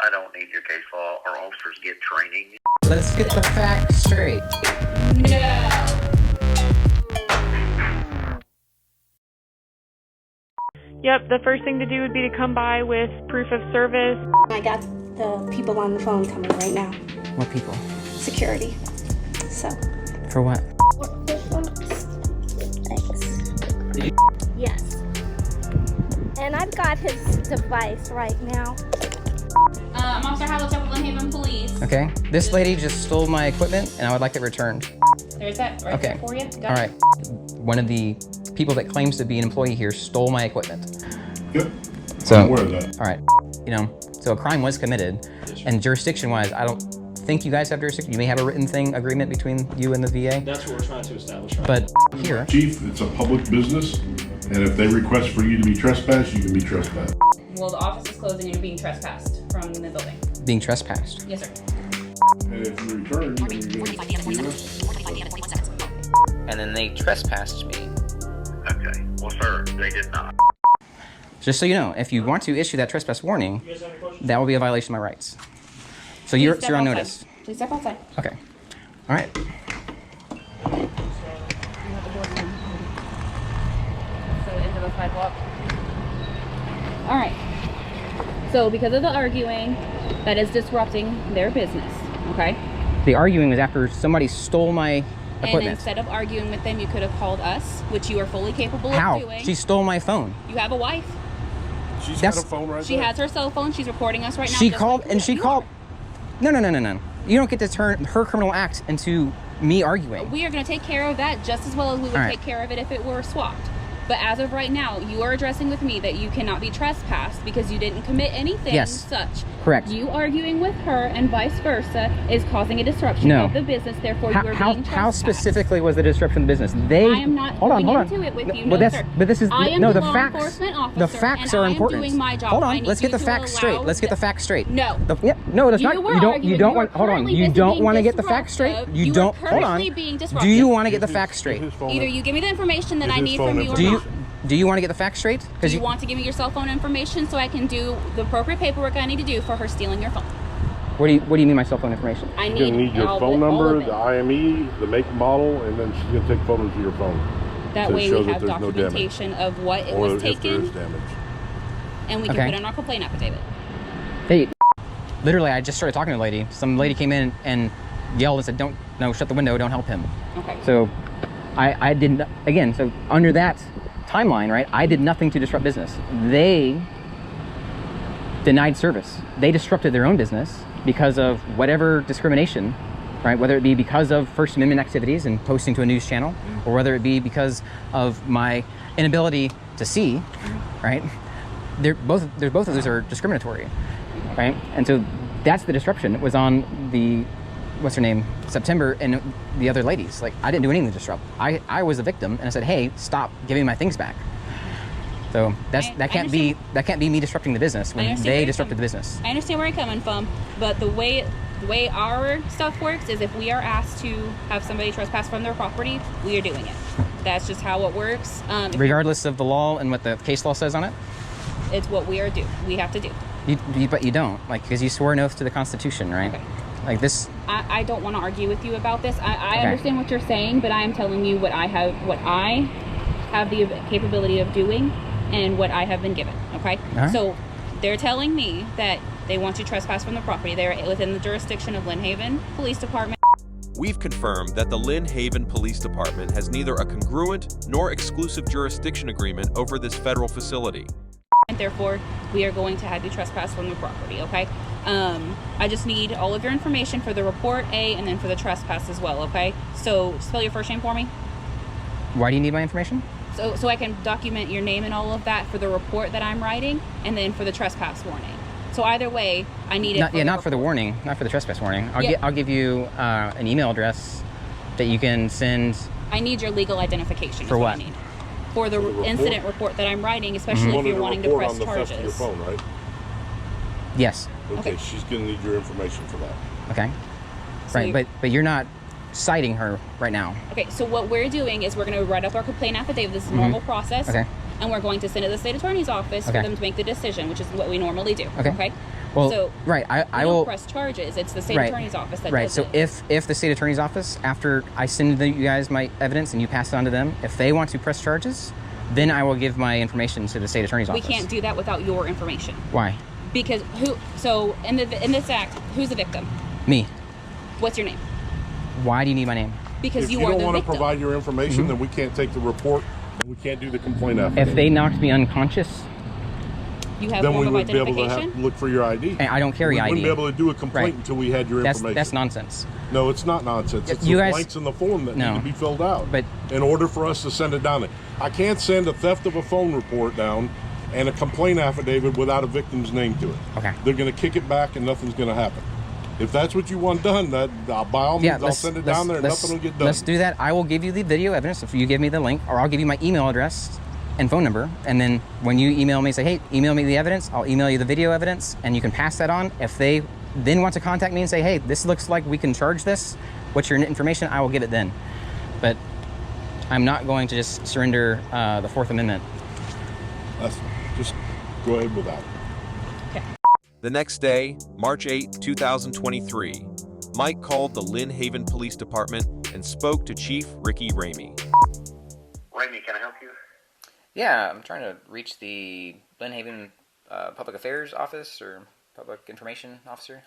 I don't need your case law. Our officers get training. Let's get the facts straight. No. Yep, the first thing to do would be to come by with proof of service. I got the people on the phone coming right now. What people? Security. So. For what? Thanks. Yes. And I've got his device right now. I'm Officer Havliceck with Lynn Haven Police. Okay. This lady just stole my equipment and I would like it returned. There's that right there for you. Got All right. One of the people that claims to be an employee here stole my equipment. Yep. So, I'm aware of that. all right. You know, so a crime was committed, and jurisdiction-wise, I don't think you guys have jurisdiction. You may have a written agreement between you and the VA. That's what we're trying to establish right But here, Chief, it's a public business, and if they request for you to be trespassed, you can be trespassed. Well, the office is closed and you're being trespassed from the building. being trespassed. Yes, sir. And if you return, then you're going to be arrested. And then they trespassed me. Okay. Well, sir, they did not. Just so you know, if you want to issue that trespass warning, that will be a violation of my rights. So you're on outside. notice. Please step outside. Okay. All right. So into the sidewalk. All right. So because of the arguing, that is disrupting their business. Okay. The arguing was after somebody stole my equipment. And instead of arguing with them, you could have called us, which you are fully capable How? of doing. She stole my phone. You have a wife. She's That's- got a phone right She there. has her cell phone. She's recording us right now. She just called like and she you called. are. No. You don't get to turn her criminal act into me arguing. We are going to take care of that just as well as we would All right. take care of it if it were swapped. But as of right now, you are addressing with me that you cannot be trespassed because you didn't commit anything Yes. such. Correct. You arguing with her and vice versa is causing a disruption No. of the business. Therefore, you are being How trespassed. specifically was the disruption of the business? They. I am not hold on. going into it with you, But no, that's. sir. But this is I am no the the law facts. enforcement officer, The facts and are I am important. doing my job. Hold I on. need Let's get you the to facts straight. allow Let's get the the- facts straight. No. No, that's You not. were You don't. arguing. You don't You want. are Hold on. currently You don't being want to get the facts straight. disruptive. You You are don't. Hold currently on. being Do disruptive. you want to get the facts straight? Either you give me the information that I need from you or Do you? not. Do you want to get the facts straight? Do you want to give me your cell phone information so I can do the appropriate paperwork I need to do for her stealing your phone? What do you mean my cell phone information? I She's going to need your all phone of number, it. the IME, the make and model, and then she's going to take photos of your phone. That to way show we that have there's no damage. documentation of what it Or was if there is taken, damage. and we can Okay. put it on our complaint affidavit. Hey, literally, I just started talking to a lady. Some lady came in and yelled and said, "No, shut the window, don't help him." Okay. So, I didn't. Again, so under that timeline, right? I did nothing to disrupt business. They denied service. They disrupted their own business because of whatever discrimination, right? Whether it be because of First Amendment activities and posting to a news channel, or whether it be because of my inability to see, right? Both of those are discriminatory, right? And so that's the disruption. It was on the, what's her name, September, and the other ladies. Like, I didn't do anything to disrupt. I was a victim, and I said, hey, stop giving my things back. So that can't be me disrupting the business when they disrupted the business. I understand where you're coming from, but the way our stuff works is if we are asked to have somebody trespass from their property, we are doing it. That's just how it works. Regardless of the law and what the case law says on it? It's what we have to do. But you don't, like, because you swore an oath to the Constitution, right? Okay. Like this. I don't want to argue with you about this. I Okay. understand what you're saying, but I am telling you what I have the capability of doing and what I have been given, okay? All right. So they're telling me that they want to trespass from the property. They're within the jurisdiction of Lynn Haven Police Department. We've confirmed that the Lynn Haven Police Department has neither a congruent nor exclusive jurisdiction agreement over this federal facility. And therefore, we are going to have you trespass from the property, okay? I just need all of your information for the report A and then for the trespass as well, okay? So spell your first name for me. Why do you need my information? So I can document your name and all of that for the report that I'm writing, and then for the trespass warning. So either way, I need it. Not for the warning, not for the trespass warning. Yeah. I'll give you an email address that you can send. I need your legal identification. For is what? I need. For the report? incident report that I'm writing, especially if you're wanting to press on the theft of your charges. phone, right? Yes. Okay, Okay. she's going to need your information for that. Okay. So Right, but you're not citing her right now. Okay, so what we're doing is we're going to write up our complaint affidavit. This is a normal process. Okay. And we're going to send it to the state attorney's office Okay. for them to make the decision, which is what we normally do. Okay. Well, so right, I we don't will press charges. It's the state right, attorney's office that right. does So it. if the state attorney's office, after I send you guys my evidence and you pass it on to them, if they want to press charges, then I will give my information to the state attorney's We office. can't do that without your information. Why? Because so in this act, who's the victim? Me. What's your name? Why do you need my name? Because If you you are don't the want to victim. provide your information, then we can't take the report, and we can't do the complaint affidavit. If they knocked me unconscious, You have then we form of would be able to identification. look for your ID. and I don't carry We ID. wouldn't be able to do a complaint Right. until we had your information. That's nonsense. No, it's not nonsense. It's You the guys- blanks in the form that No. need to be filled out But- in order for us to send it down there. I can't send a theft of a phone report down and a complaint affidavit without a victim's name to it. Okay. They're going to kick it back and nothing's going to happen. If that's what you want done, that by all means, I'll send it down there and nothing will get done. Let's do that. I will give you the video evidence if you give me the link, or I'll give you my email address and phone number. And then when you email me, say, hey, email me the evidence, I'll email you the video evidence, and you can pass that on. If they then want to contact me and say, hey, this looks like we can charge this, what's your information, I will give it then. But I'm not going to just surrender the Fourth Amendment. Just go ahead with that. The next day, March 8, 2023, Mike called the Lynn Haven Police Department and spoke to Chief Ricky Ramie. Ramie, can I help you? Yeah, I'm trying to reach the Lynn Haven Public Affairs Office or Public Information Officer.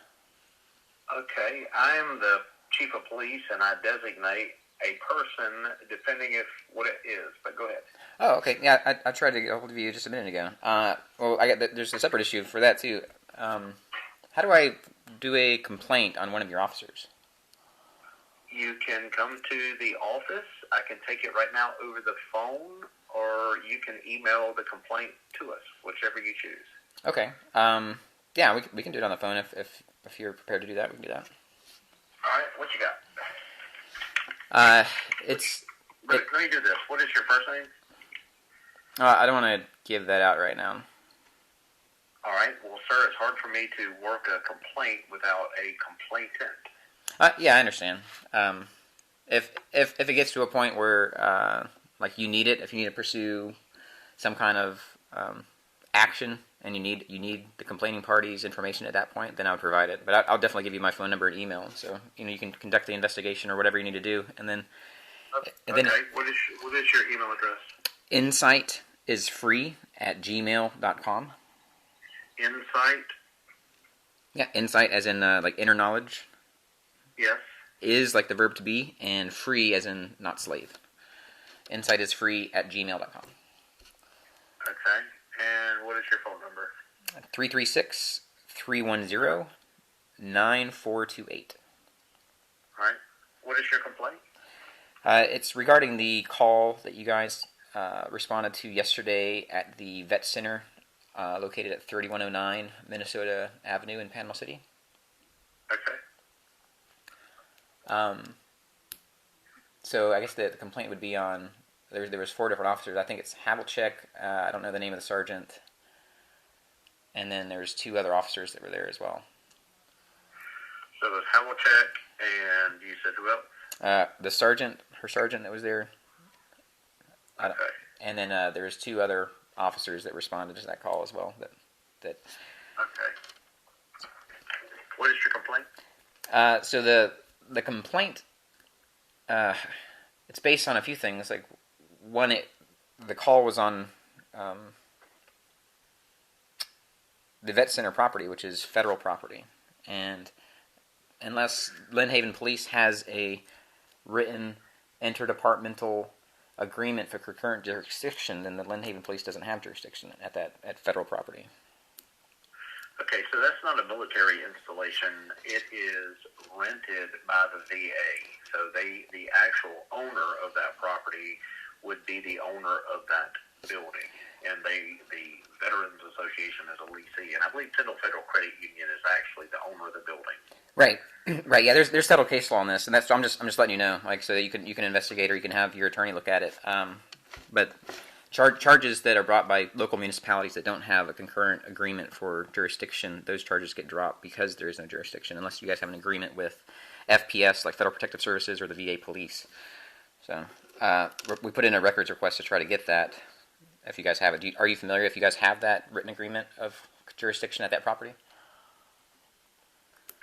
Okay, I'm the chief of police, and I designate a person depending if what it is. But go ahead. Oh, okay. Yeah, I tried to get a hold of you just a minute ago. Well, there's a separate issue for that too. How do I do a complaint on one of your officers? You can come to the office. I can take it right now over the phone, or you can email the complaint to us, whichever you choose. Okay. Yeah, we can do it on the phone if you're prepared to do that. We can do that. All right, what you got? Let me do this. What is your first name? I don't want to give that out right now. All right. Well, sir, it's hard for me to work a complaint without a complainant. Yeah, I understand. If it gets to a point where like you need it, if you need to pursue some kind of action, and you need the complaining party's information at that point, then I would provide it. But I'll definitely give you my phone number and email, so you can conduct the investigation or whatever you need to do, and then. Okay. What is your email address? Insight is free at gmail.com. Insight. Yeah, insight as in like inner knowledge. Yes. Is like the verb to be, and free as in not slave. Insight is free at gmail.com. Okay. And what is your phone number? 336-310-9428. All right. What is your complaint? It's regarding the call that you guys responded to yesterday at the vet center located at 3109 Minnesota Avenue in Panhandle City. Okay. So I guess the complaint would be on, there was 4 different officers. I think it's Havliceck, I don't know the name of the sergeant, and then there's 2 other officers that were there as well. So it was Havliceck, and you said who else? The sergeant, her sergeant that was there. Okay. And then there was 2 other officers that responded to that call as well. That. Okay. What is your complaint? So the complaint, it's based on a few things. Like one, the call was on the vet center property, which is federal property, and unless Lynn Haven Police has a written interdepartmental agreement for concurrent jurisdiction, then the Lynn Haven Police doesn't have jurisdiction at federal property. Okay, so that's not a military installation. It is rented by the VA. So the actual owner of that property would be the owner of that building. And the Veterans Association is a leasee. And I believe Tyndall Federal Credit Union is actually the owner of the building. Right, right. Yeah, there's settled case law on this, and I'm just letting you know, like, so that you can investigate, or you can have your attorney look at it. But charges that are brought by local municipalities that don't have a concurrent agreement for jurisdiction, those charges get dropped because there is no jurisdiction, unless you guys have an agreement with FPS, like Federal Protective Services, or the VA Police. So we put in a records request to try to get that. If you guys have it, are you familiar if you guys have that written agreement of jurisdiction at that property?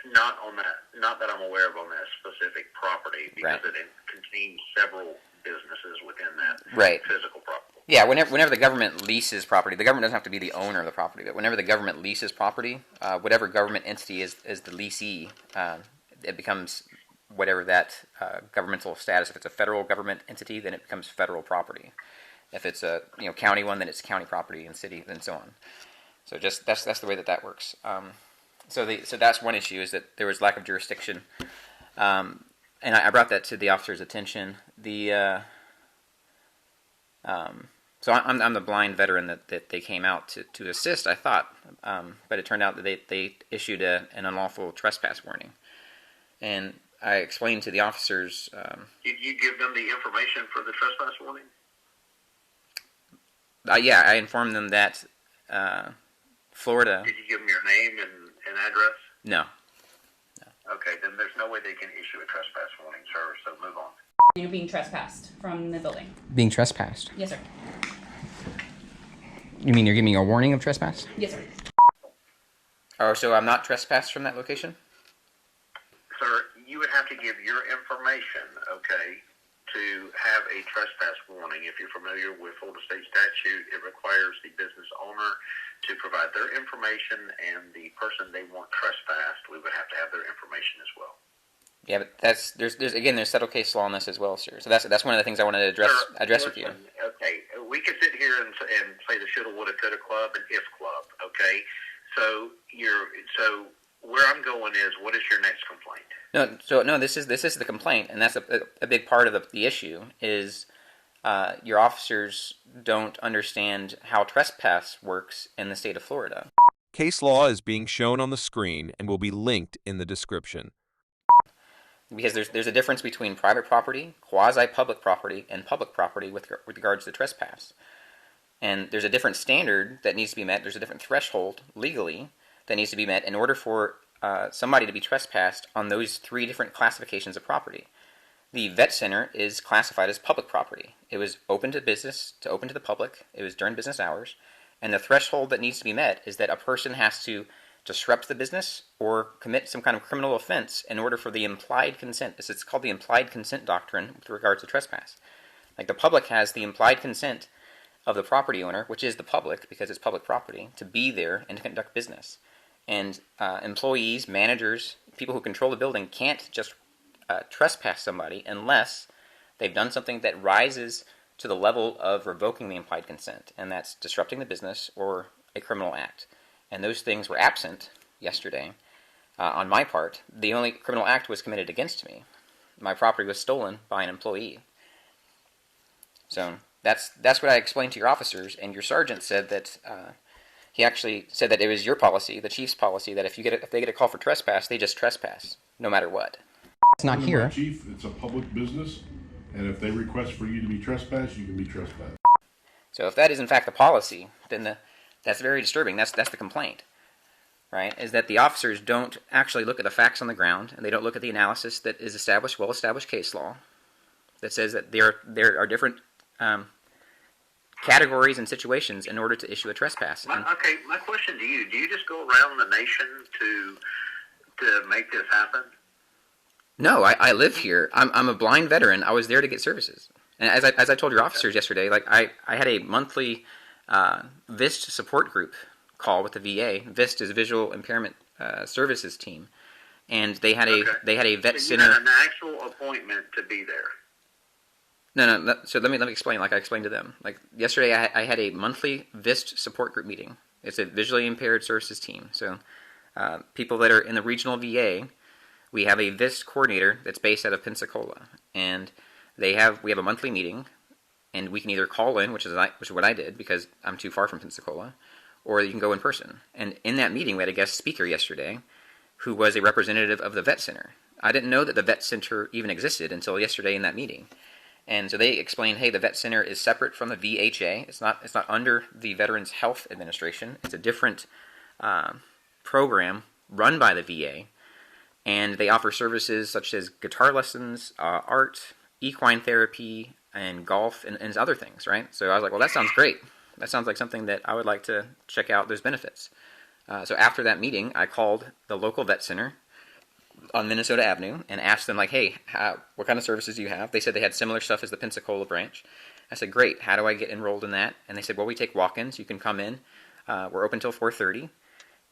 Not on that, not that I'm aware of on that specific property, because Right. it contains several businesses within that Right. physical property. Yeah, whenever the government leases property, the government doesn't have to be the owner of the property, but whenever the government leases property, whatever government entity is the leasee, it becomes whatever that governmental status. If it's a federal government entity, then it becomes federal property. If it's a county one, then it's county property, and city, and so on. So just that's the way that works. So that's one issue, is that there was lack of jurisdiction, and I brought that to the officer's attention. So I'm the blind veteran that they came out to assist, I thought, but it turned out that they issued an unlawful trespass warning, and I explained to the officers. Did you give them the information for the trespass warning? Yeah, I informed them that Florida. Did you give them your name and address? No. Okay, then there's no way they can issue a trespass warning, sir, so move on. You're being trespassed from the building. Being trespassed. Yes, sir. You mean you're giving me a warning of trespass? Yes, sir. Oh, so I'm not trespassed from that location? Sir, you would have to give your information, okay, to have a trespass warning. If you're familiar with Florida State statute, it requires the business owner to provide their information, and the person they want trespassed, we would have to have their information as well. Yeah, but there's settled case law on this as well, sir. So that's one of the things I wanted to address with you. Okay, we could sit here and play the shoulda, woulda, coulda club and if club. Okay, so where I'm going is, what is your next complaint? This is the complaint, and that's a big part of the issue is your officers don't understand how trespass works in the state of Florida. Case law is being shown on the screen and will be linked in the description. Because there's a difference between private property, quasi-public property, and public property with regards to trespass. And there's a different standard that needs to be met. There's a different threshold legally that needs to be met in order for somebody to be trespassed on those three different classifications of property. The vet center is classified as public property. It was open to business, open to the public. It was during business hours. And the threshold that needs to be met is that a person has to disrupt the business or commit some kind of criminal offense in order for the implied consent. It's called the implied consent doctrine with regards to trespass. Like, the public has the implied consent of the property owner, which is the public because it's public property, to be there and to conduct business. And employees, managers, people who control the building can't just trespass somebody unless they've done something that rises to the level of revoking the implied consent, and that's disrupting the business or a criminal act. And those things were absent yesterday on my part. The only criminal act was committed against me. My property was stolen by an employee. So that's what I explained to your officers, and your sergeant said that he actually said that it was your policy, the chief's policy, that if they get a call for trespass, they just trespass, no matter what. It's not here. Chief, it's a public business, and if they request for you to be trespassed, you can be trespassed. So if that is in fact the policy, then that's very disturbing. That's the complaint, right? Is that the officers don't actually look at the facts on the ground, and they don't look at the analysis that is well-established case law that says that there are different categories and situations in order to issue a trespass. My question to you: do you just go around the nation to make this happen? No, I live here. I'm a blind veteran. I was there to get services. And as I told your officers yesterday, like I had a monthly VIST support group call with the VA. VIST is Visual Impairment Services Team, and they had a vet so you center. had an actual appointment to be there. No. So let me explain. Like I explained to them. Like yesterday, I had a monthly VIST support group meeting. It's a visually impaired services team. So people that are in the regional VA, we have a VIST coordinator that's based out of Pensacola, and we have a monthly meeting, and we can either call in, which is what I did because I'm too far from Pensacola, or you can go in person. And in that meeting, we had a guest speaker yesterday who was a representative of the vet center. I didn't know that the vet center even existed until yesterday in that meeting. And so they explained, hey, the vet center is separate from the VHA. It's not under the Veterans Health Administration. It's a different program run by the VA. And they offer services such as guitar lessons, art, equine therapy, and golf, and other things, right? So I was like, well, that sounds great. That sounds like something that I would like to check out. There's benefits. So after that meeting, I called the local vet center, on Minnesota Avenue and asked them, like, hey, what kind of services do you have? They said they had similar stuff as the Pensacola branch. I said, great, how do I get enrolled in that? And they said, well, we take walk-ins. You can come in. We're open till 4:30.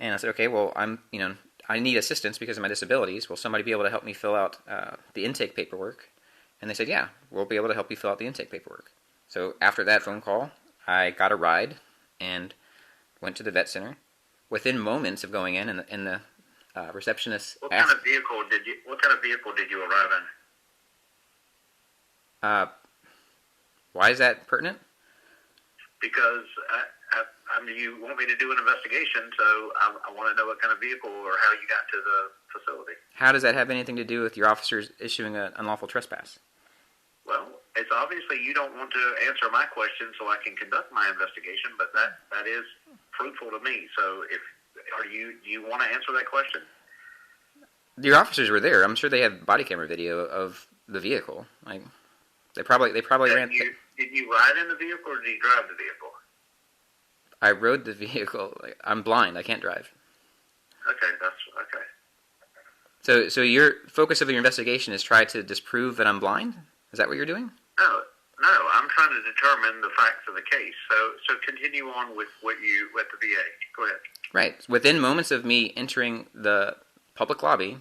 And I said, okay, well, I need assistance because of my disabilities. Will somebody be able to help me fill out the intake paperwork? And they said, yeah, we'll be able to help you fill out the intake paperwork. So after that phone call, I got a ride and went to the vet center. Within moments of going in, and the receptionist What asked, kind of vehicle did you arrive in? why is that pertinent? Because you want me to do an investigation, so I want to know what kind of vehicle or how you got to the facility. How does that have anything to do with your officers issuing an unlawful trespass? Well, it's obviously you don't want to answer my question, so I can conduct my investigation. But that is fruitful to me. So do you want to answer that question? Your officers were there. I'm sure they have body camera video of the vehicle. Like they probably ran. Did you ride in the vehicle or did you drive the vehicle? I rode the vehicle. Like, I'm blind. I can't drive. Okay, that's okay. So your focus of your investigation is try to disprove that I'm blind? Is that what you're doing? No. I'm trying to determine the facts of the case. So continue on with what you at the VA. Go ahead. Right. Within moments of me entering the public lobby,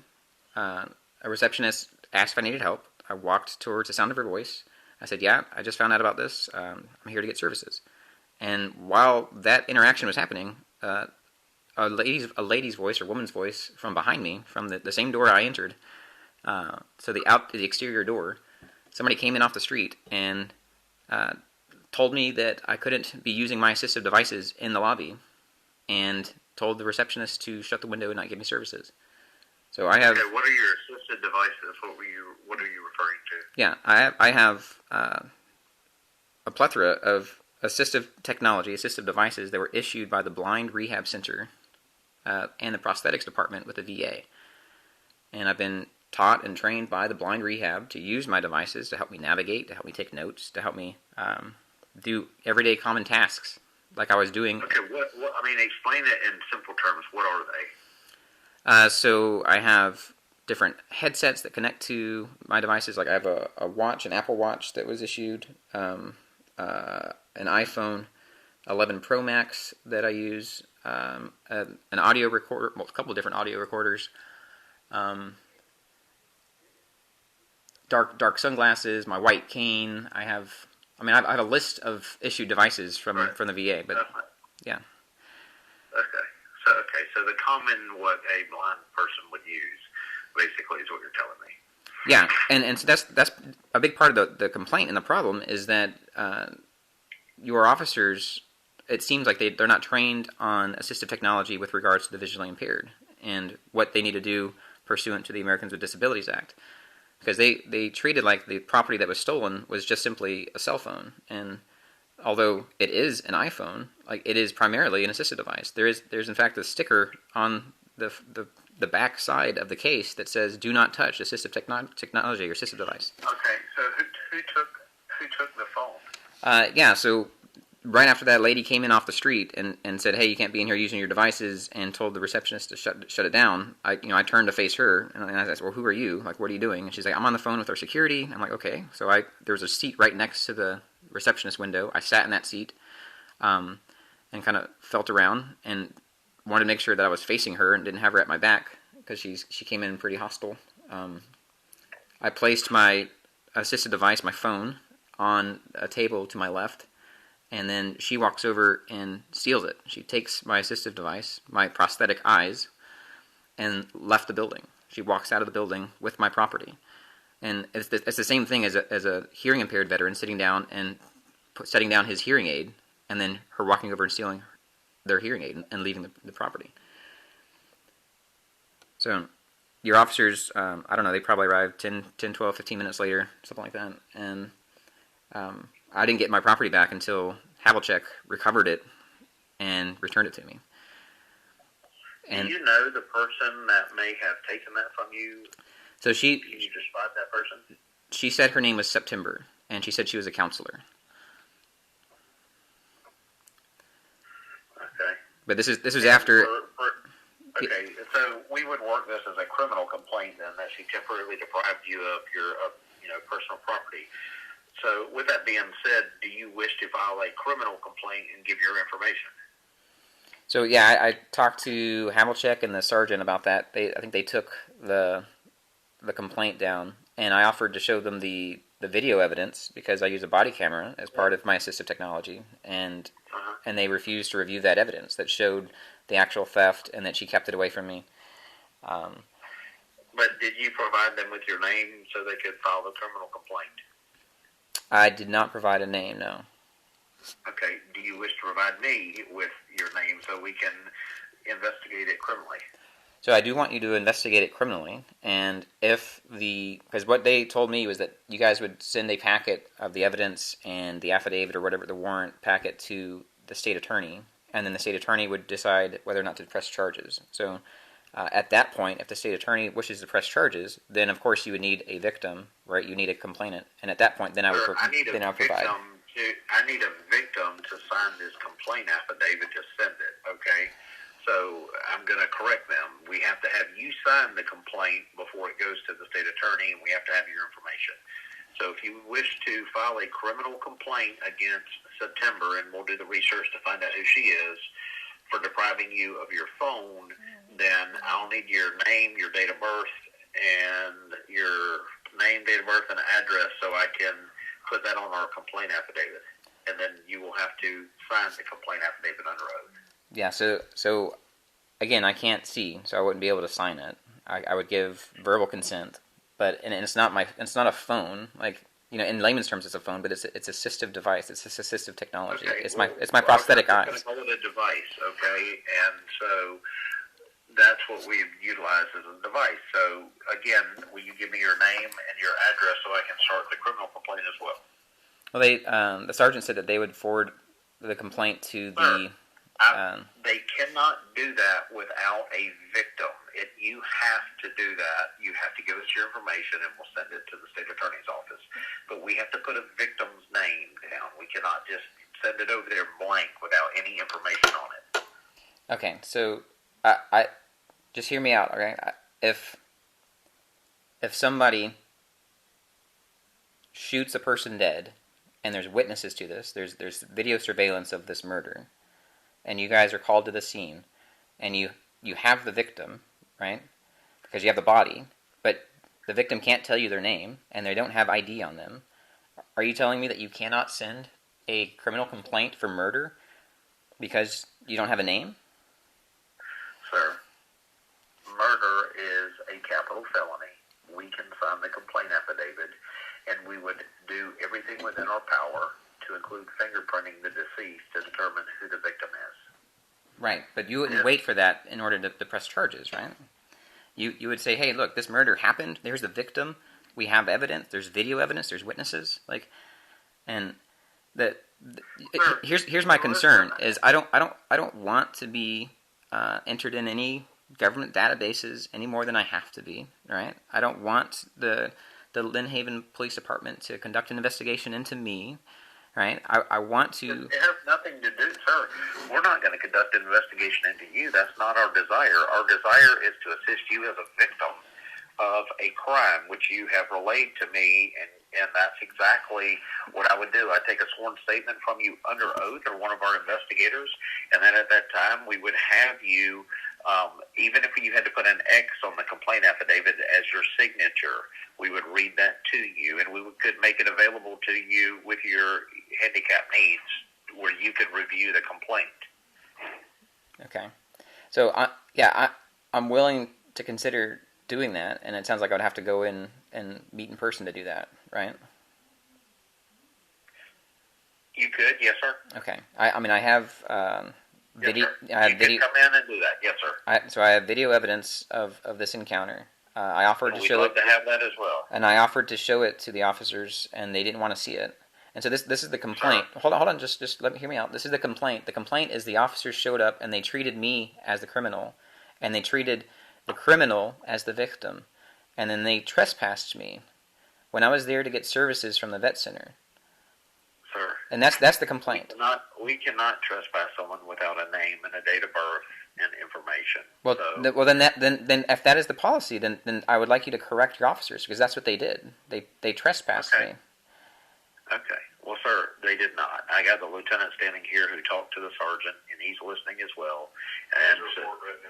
a receptionist asked if I needed help. I walked towards the sound of her voice. I said, yeah, I just found out about this. I'm here to get services. And while that interaction was happening, a lady's voice or woman's voice from behind me, from the same door I entered, so the exterior door, somebody came in off the street and told me that I couldn't be using my assistive devices in the lobby, and told the receptionist to shut the window and not give me services. So I have. Okay, what are your assistive devices? What are you referring to? Yeah, I have a plethora of assistive technology, assistive devices that were issued by the Blind Rehab Center and the Prosthetics Department with the VA. And I've been taught and trained by the Blind Rehab to use my devices to help me navigate, to help me take notes, to help me do everyday common tasks like I was doing. Okay, explain it in simple terms. What are they? So I have different headsets that connect to my devices. Like I have a watch, an Apple Watch that was issued, an iPhone 11 Pro Max that I use, an audio recorder, a couple of different audio recorders, dark sunglasses, my white cane. I have a list of issued devices from the VA, but yeah. So the common what a blind person would use, basically, is what you're telling me. Yeah, and so that's a big part of the complaint and the problem is that your officers, it seems like they're not trained on assistive technology with regards to the visually impaired and what they need to do pursuant to the Americans with Disabilities Act. Because they treated like the property that was stolen was just simply a cell phone. And although it is an iPhone, like it is primarily an assistive device. There's in fact a sticker on the back side of the case that says "Do not touch assistive technology or assistive device." Okay, so who took the phone? Yeah, so right after that, lady came in off the street and said, "Hey, you can't be in here using your devices," and told the receptionist to shut it down. I turned to face her and I said, "Well, who are you? Like, what are you doing?" And she's like, "I'm on the phone with our security." I'm like, "Okay." So there was a seat right next to the receptionist window. I sat in that seat, and kind of felt around and wanted to make sure that I was facing her and didn't have her at my back because she came in pretty hostile. I placed my assistive device, my phone, on a table to my left. And then she walks over and steals it. She takes my assistive device, my prosthetic eyes, and left the building. She walks out of the building with my property. And it's the same thing as a hearing impaired veteran sitting down and setting down his hearing aid, and then her walking over and stealing their hearing aid and leaving the property. So your officers, I don't know, they probably arrived 10, 12, 15 minutes later, something like that. And I didn't get my property back until Havliceck recovered it and returned it to me. And do you know the person that may have taken that from you? So can you describe that person? She said her name was September, and she said she was a counselor. Okay. But this was after. Okay, so we would work this as a criminal complaint then, that she temporarily deprived you of your personal property. So with that being said, do you wish to file a criminal complaint and give your information? So yeah, I talked to Havliceck and the sergeant about that. I think they took the complaint down, and I offered to show them the video evidence because I use a body camera as part of my assistive technology, and they refused to review that evidence that showed the actual theft and that she kept it away from me. But did you provide them with your name so they could file the criminal complaint? I did not provide a name, no. Okay, do you wish to provide me with your name so we can investigate it criminally? So I do want you to investigate it criminally, and because what they told me was that you guys would send a packet of the evidence and the affidavit or whatever, the warrant packet, to the state attorney, and then the state attorney would decide whether or not to press charges. So at that point, if the state attorney wishes to press charges, then of course you would need a victim, right? You need a complainant, and at that point, then I would provide. I need a victim to sign this complaint affidavit to send it, okay? So I'm going to correct them. We have to have you sign the complaint before it goes to the state attorney, and we have to have your information. So if you wish to file a criminal complaint against September, and we'll do the research to find out who she is, for depriving you of your phone, then I'll need your name, your date of birth, and your name, date of birth, and address so I can put that on our complaint affidavit. And then you will have to sign the complaint affidavit under oath. Yeah, so again, I can't see, so I wouldn't be able to sign it. I would give verbal consent, but it's not a phone. Like, in layman's terms, it's a phone, but it's assistive device. It's assistive technology. Okay, it's my prosthetic eyes. It's going to call it a device, okay? And so that's what we utilize as a device. So again, will you give me your name and your address so I can start the criminal complaint as well? Well, the sergeant said that they would forward the complaint to the. They cannot do that without a victim. You have to do that. You have to give us your information, and we'll send it to the state attorney's office. But we have to put a victim's name down. We cannot just send it over there blank without any information on it. Okay, so I just hear me out. Okay, if somebody shoots a person dead, and there's witnesses to this, there's video surveillance of this murder, and you guys are called to the scene, and you have the victim, right? Because you have the body, but the victim can't tell you their name, and they don't have ID on them. Are you telling me that you cannot send a criminal complaint for murder because you don't have a name? Sir, murder is a capital felony. We can sign the complaint affidavit, and we would do everything within our power to include fingerprinting the deceased to determine who the victim is. Right, but you wouldn't wait for that in order to press charges, right? You would say, hey, look, this murder happened. There's the victim. We have evidence. There's video evidence. There's witnesses. Here's my concern is I don't want to be entered in any government databases any more than I have to be, right? I don't want the Lynn Haven Police Department to conduct an investigation into me, right? I want to... It has nothing to do, sir. We're not going to conduct an investigation into you. That's not our desire. Our desire is to assist you as a victim of a crime which you have relayed to me, and that's exactly what I would do. I'd take a sworn statement from you under oath or one of our investigators, and then at that time we would have you, even if you had to put an X on the complaint affidavit as your signature, we would read that to you, and we could make it available to you with your handicap needs where you could review the complaint. Okay. So, I'm willing to consider doing that, and it sounds like I would have to go in and meet in person to do that, right? You could, yes, sir. Okay. I have video. Yes, you could come in and do that, yes, sir. So I have video evidence of this encounter. I offered to show it. We'd love to have that as well. And I offered to show it to the officers, and they didn't want to see it. And so this is the complaint. Sure. Hold on, just let me hear me out. This is the complaint. The complaint is the officers showed up and they treated me as the criminal, and they treated the criminal as the victim, and then they trespassed me when I was there to get services from the vet center. Sir. And that's the complaint. We cannot trespass someone without a name and a date of birth and information. Well, So, then if that is the policy, then I would like you to correct your officers, because that's what they did. They trespassed Okay. me. okay. Well, sir, they did not. I got the lieutenant standing here who talked to the sergeant, and he's listening as well. And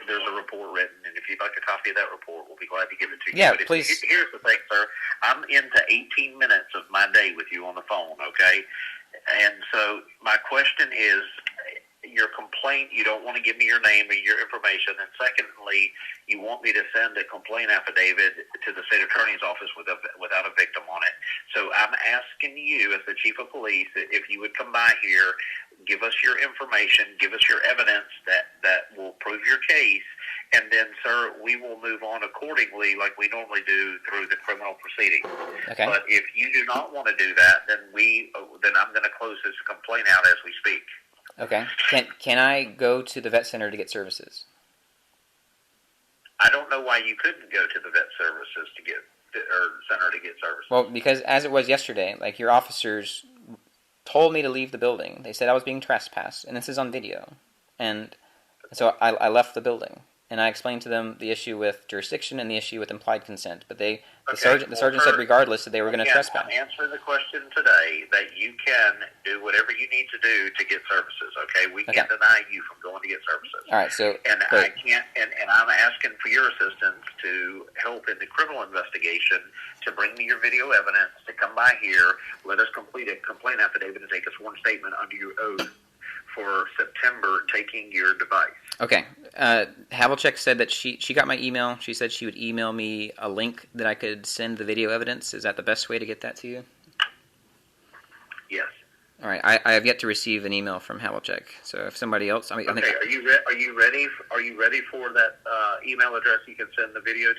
there's a report written, and if you'd like a copy of that report, we'll be glad to give it to you. Yeah, But please. Here's the thing, sir. I'm into 18 minutes of my day with you on the phone, okay? And so my question is, your complaint, you don't want to give me your name or your information, and secondly, you want me to send a complaint affidavit to the state attorney's office without a victim on it. So I'm asking you, as the chief of police, if you would come by here, give us your information, give us your evidence that will prove your case, and then, sir, we will move on accordingly like we normally do through the criminal proceedings. Okay. But if you do not want to do that, then I'm going to close this complaint out as we speak. Okay. Can I go to the vet center to get services? I don't know why you couldn't go to the vet services center to get services. Well, because as it was yesterday, like, your officers told me to leave the building. They said I was being trespassed, and this is on video. And so I left the building, and I explained to them the issue with jurisdiction and the issue with implied consent. But the sergeant said regardless that they were going to trespass. I'm answering the question today that you can do whatever you need to do to get services. Okay, we can't deny you from going to get services. All right, so I can't, and I'm asking for your assistance to help in the criminal investigation, to bring me your video evidence, to come by here, let us complete a complaint affidavit, and take a sworn statement under your oath for September taking your device. Okay. Havliceck said that she got my email. She said she would email me a link that I could send the video evidence. Is that the best way to get that to you? Yes. All right. I have yet to receive an email from Havliceck. So if somebody else, I think. Are you ready? Are you ready for that email address you can send the video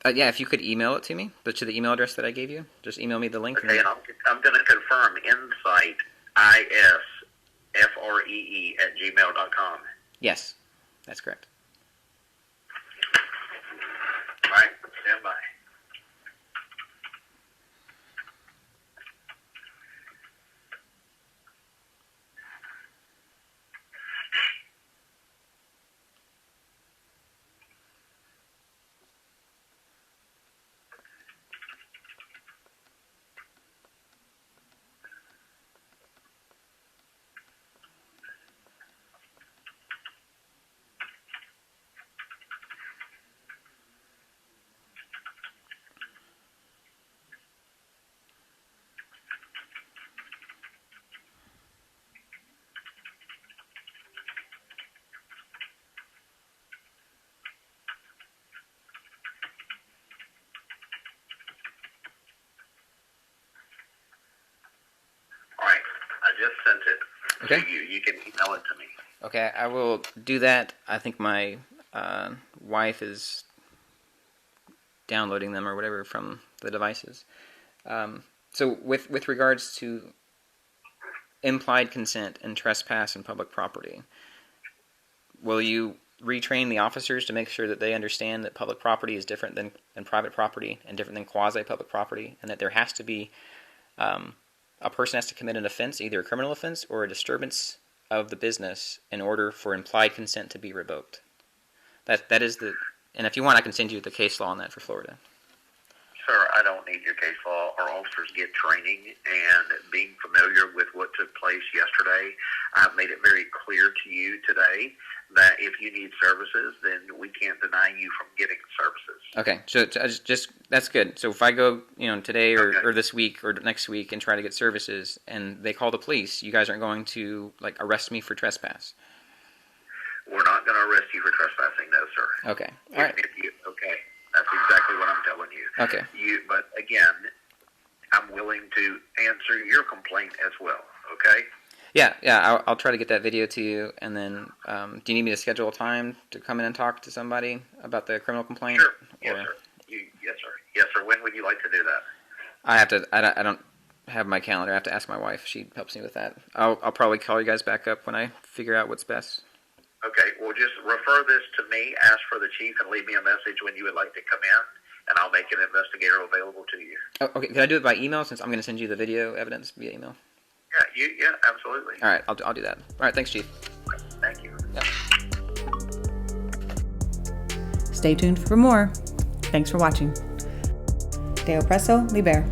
to? Yeah, if you could email it to me, to the email address that I gave you, just email me the link. Okay, and I'm going to confirm Insight ISFREE@gmail.com. Yes, that's correct. All right, stand by. Just sent it to you. You can email it to me. Okay, I will do that. I think my wife is downloading them or whatever from the devices. So with regards to implied consent and trespass in public property, will you retrain the officers to make sure that they understand that public property is different than private property and different than quasi-public property, and that there has to be a person has to commit an offense, either a criminal offense or a disturbance of the business, in order for implied consent to be revoked? That is the, and if you want, I can send you the case law on that for Florida. Sir, I don't need your case law. Our officers get training, and being familiar with what took place yesterday, I've made it very clear to you today that if you need services, then we can't deny you from getting services. Okay, so just that's good. So if I go, today or this week or next week and try to get services, and they call the police, you guys aren't going to arrest me for trespass? We're not going to arrest you for trespassing, no, sir. Okay, all right. Okay, that's exactly what I'm telling you. Okay. But again, I'm willing to answer your complaint as well. Okay. Yeah. I'll try to get that video to you, and then do you need me to schedule a time to come in and talk to somebody about the criminal complaint? Sure. Yes, sir. Yes, sir. When would you like to do that? I don't have my calendar. I have to ask my wife. She helps me with that. I'll probably call you guys back up when I figure out what's best. Okay. Well, just refer this to me. Ask for the chief and leave me a message when you would like to come in, and I'll make an investigator available to you. Oh, okay. Can I do it by email, since I'm going to send you the video evidence via email? Yeah, absolutely. All right, I'll do that. All right, thanks, Chief. Thank you. Stay tuned for more. Thanks for watching. Deo Presso Liber.